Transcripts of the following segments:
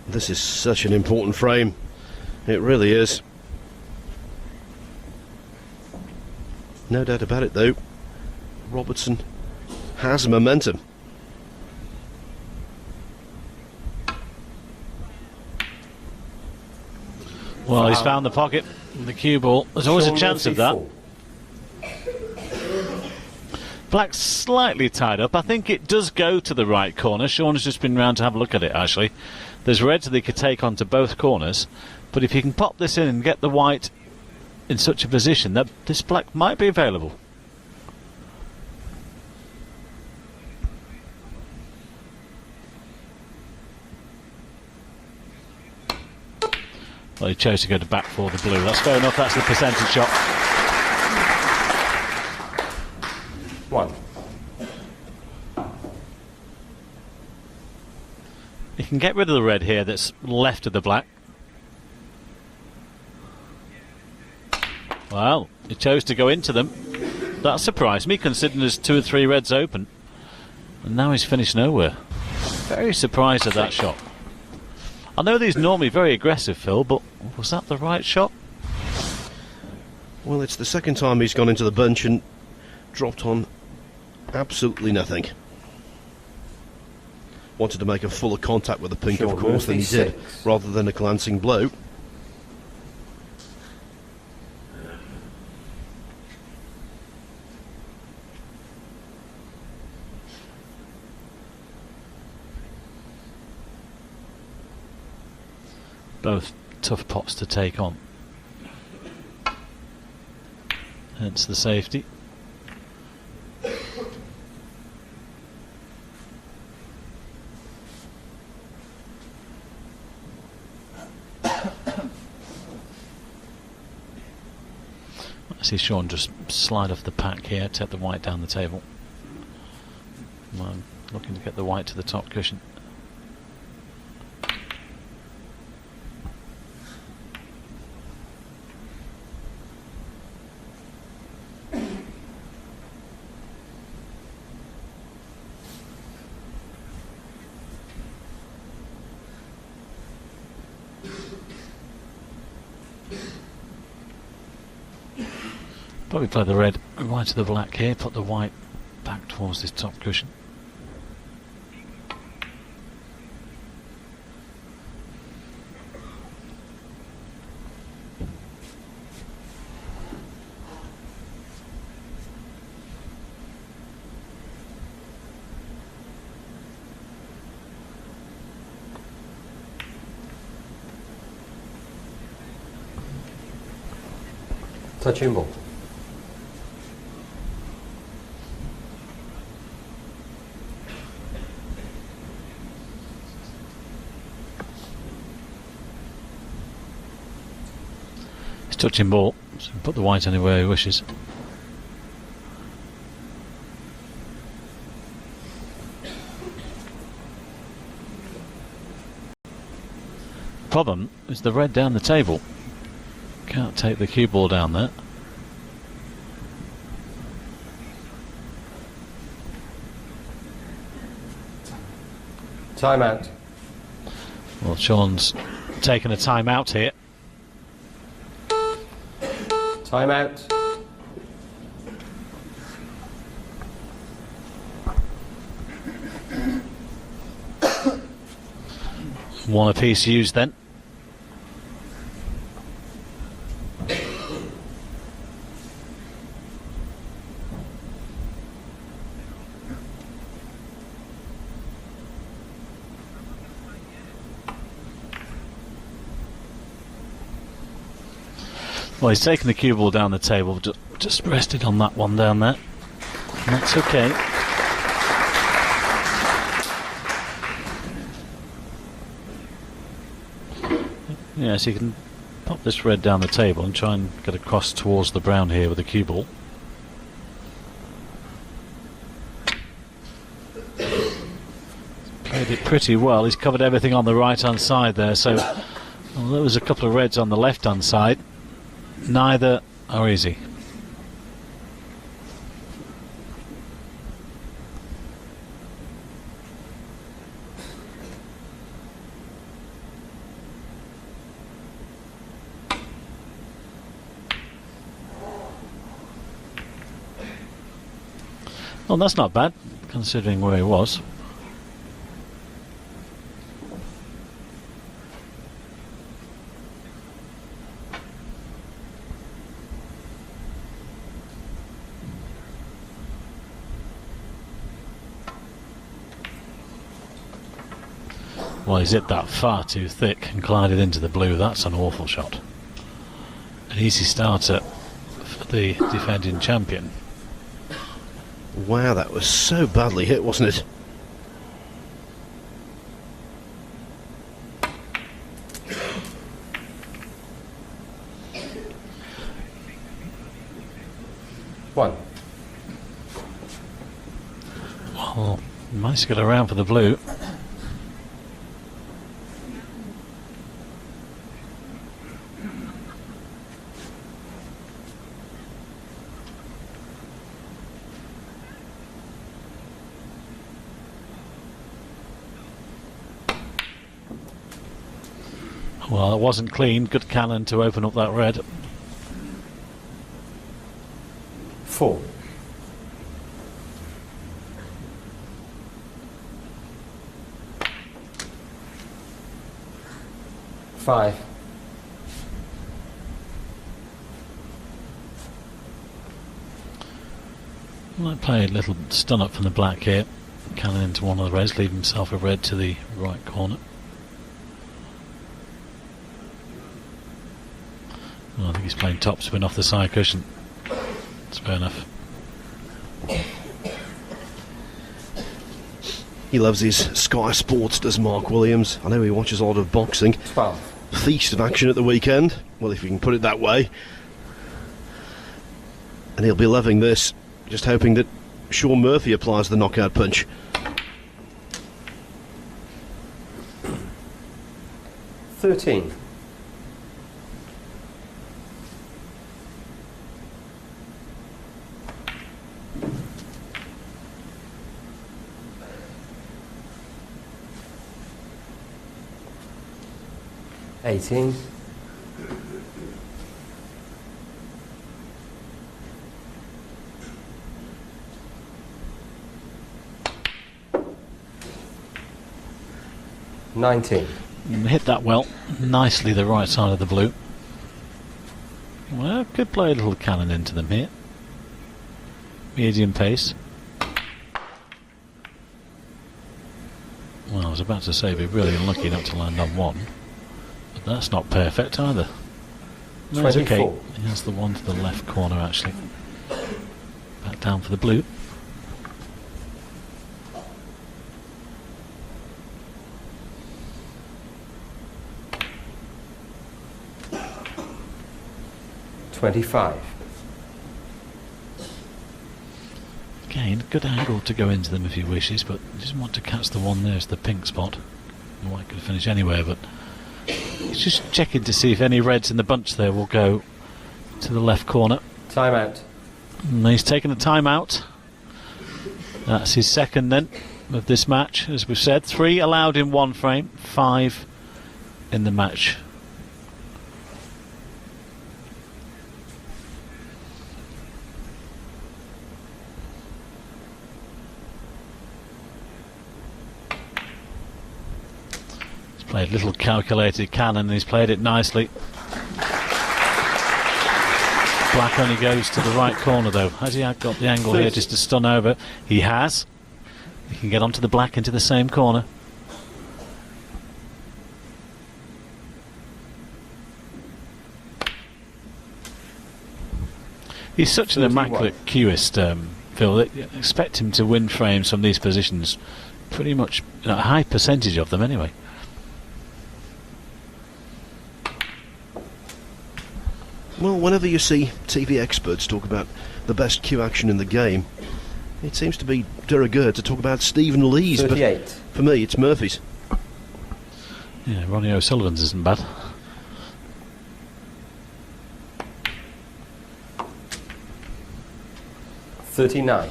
This is such an important frame. It really is. No doubt about it, though. Robertson has momentum. Well, he's found the pocket, the cue ball. There's always a chance of that. Black's slightly tied up. I think it does go to the right corner. Shaun has just been round to have a look at it, actually. There's reds that he could take onto both corners, but if you can pop this in and get the white in such a position, that this black might be available. Well, he chose to go to back for the blue. That's fair enough. That's the percentage shot. 1. You can get rid of the red here that's left of the black. Well, he chose to go into them. That surprised me, considering there's 2 or 3 reds open. And now he's finished nowhere. Very surprised at that shot. I know these normally very aggressive, Phil, but was that the right shot? Well, it's the second time he's gone into the bunch and dropped on absolutely nothing. Wanted to make a fuller contact with the pink, of course, than he did, rather than a glancing blow. Both tough pots to take on. Hence the safety. I see Shaun just slide off the pack here, take the white down the table. I'm looking to get the white to the top cushion. Probably play the red right to the black here, put the white back towards this top cushion. Touching ball. Touching ball, so put the white anywhere he wishes. The problem is the red down the table. Can't take the cue ball down there. Time out. Well, Shaun's taken a time out here. Time out. One apiece used then. Well, he's taken the cue ball down the table, just rested on that one down there. And that's okay. Yeah, so you can pop this red down the table and try and get across towards the brown here with the cue ball. Played it pretty well. He's covered everything on the right hand side there, so well, there was a couple of reds on the left hand side. Neither are easy. Well, that's not bad, considering where he was. Well, he's hit that far too thick and glided into the blue. That's an awful shot. An easy starter for the defending champion. Wow, that was so badly hit, wasn't it? One. Well, managed to get around for the blue. Well, it wasn't clean. Good cannon to open up that red. 4. 5. Might play a little stun up from the black here. Cannon into one of the reds, leave himself a red to the right corner. Well, I think he's playing top spin off the side cushion. That's fair enough. He loves his Sky Sports, does Mark Williams. I know he watches a lot of boxing. 12. Feast of action at the weekend. Well, if you can put it that way. And he'll be loving this. Just hoping that Shaun Murphy applies the knockout punch. 13. 18. 19. Hit that well. Nicely the right side of the blue. Well, could play a little cannon into them here. Medium pace. Well, I was about to say be really unlucky not to land on one. But that's not perfect either. No, it's okay. 24. He has the one to the left corner actually. Back down for the blue. $25. Again, good angle to go into them if he wishes, but he doesn't want to catch the one there, it's the pink spot. The white could finish anywhere, but he's just checking to see if any reds in the bunch there will go to the left corner. Timeout. And he's taken a timeout. That's his second then of this match, as we've said. 3 allowed in one frame, 5 in the match. Played a little calculated cannon and he's played it nicely. Black only goes to the right corner though. Has he got the angle here just to stun over? He has. He can get onto the black into the same corner. He's such an immaculate cueist, Phil. Expect him to win frames from these positions. Pretty much a high percentage of them anyway. Well, whenever you see TV experts talk about the best cue action in the game, it seems to be de rigueur to talk about Stephen Lee's. 38. But for me, it's Murphy's. Yeah, Ronnie O'Sullivan's isn't bad. $39.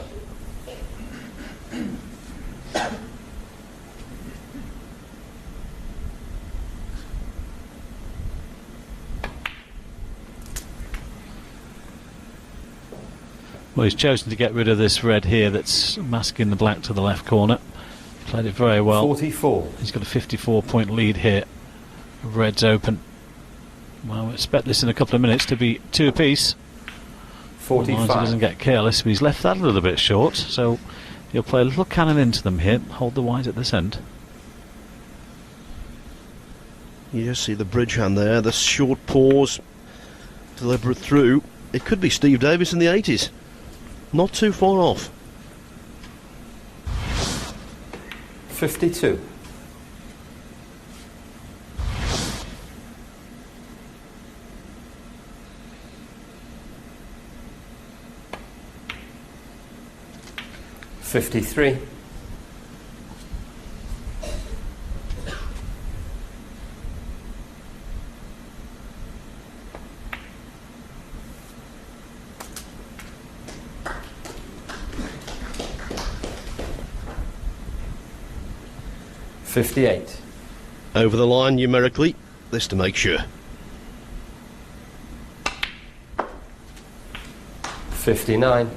Well, he's chosen to get rid of this red here that's masking the black to the left corner. Played it very well. 44. He's got a 54-point lead here. Red's open. Well, we expect this in a couple of minutes to be 2 apiece. 45. Otherwise he doesn't get careless, but he's left that a little bit short, so he'll play a little cannon into them here, hold the white at this end. You just see the bridge hand there, the short pause, deliberate through. It could be Steve Davis in the 80s. Not too far off. 52. $53. $58. Over the line numerically, this to make sure. 59.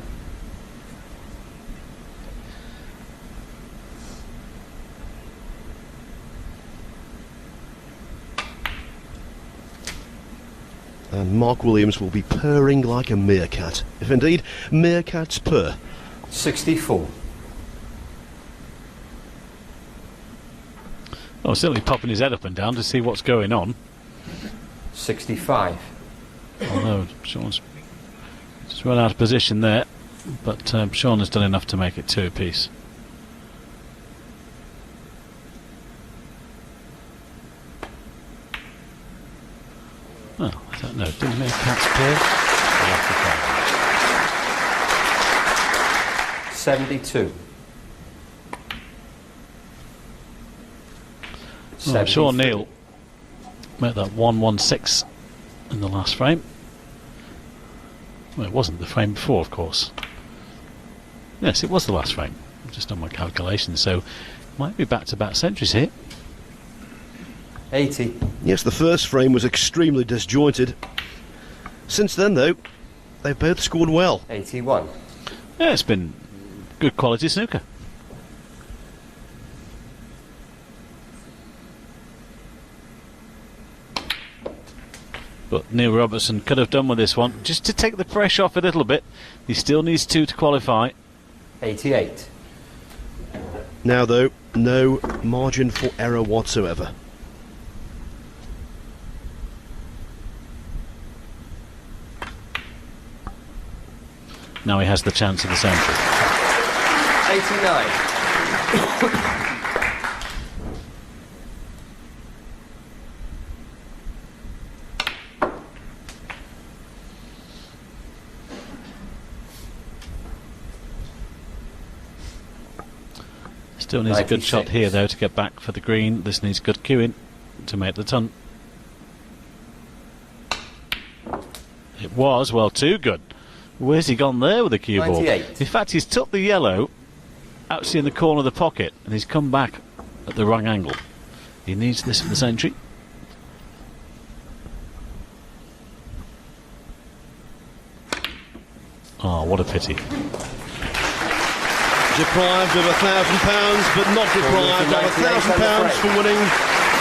And Mark Williams will be purring like a meerkat. If indeed, meerkats purr. 64. Oh, certainly popping his head up and down to see what's going on. 65. Although Shaun's just run out of position there, but Shaun has done enough to make it 2 apiece. Well, I don't know. Didn't make cats play? 72. Well, Shaun Neal made that 116 in the last frame. Well, it wasn't the frame before, of course. Yes, it was the last frame. I've just done my calculations, so might be back-to-back centuries here. 80. Yes, the first frame was extremely disjointed. Since then, though, they've both scored well. 81. Yeah, it's been good quality snooker. But Neil Robertson could have done with this one, just to take the pressure off a little bit. He still needs 2 to qualify. 88. Now, though, no margin for error whatsoever. Now he has the chance of the century. 89. Still needs a good 96. shot here, though, to get back for the green. This needs good cueing to make the ton. It was, well, too good. Where's he gone there with the cue ball? 98. In fact, he's took the yellow actually in the corner of the pocket, and he's come back at the wrong angle. He needs this for the century. Oh, what a pity. Deprived of £1,000, but not deprived of £1,000 for winning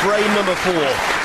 frame number 4.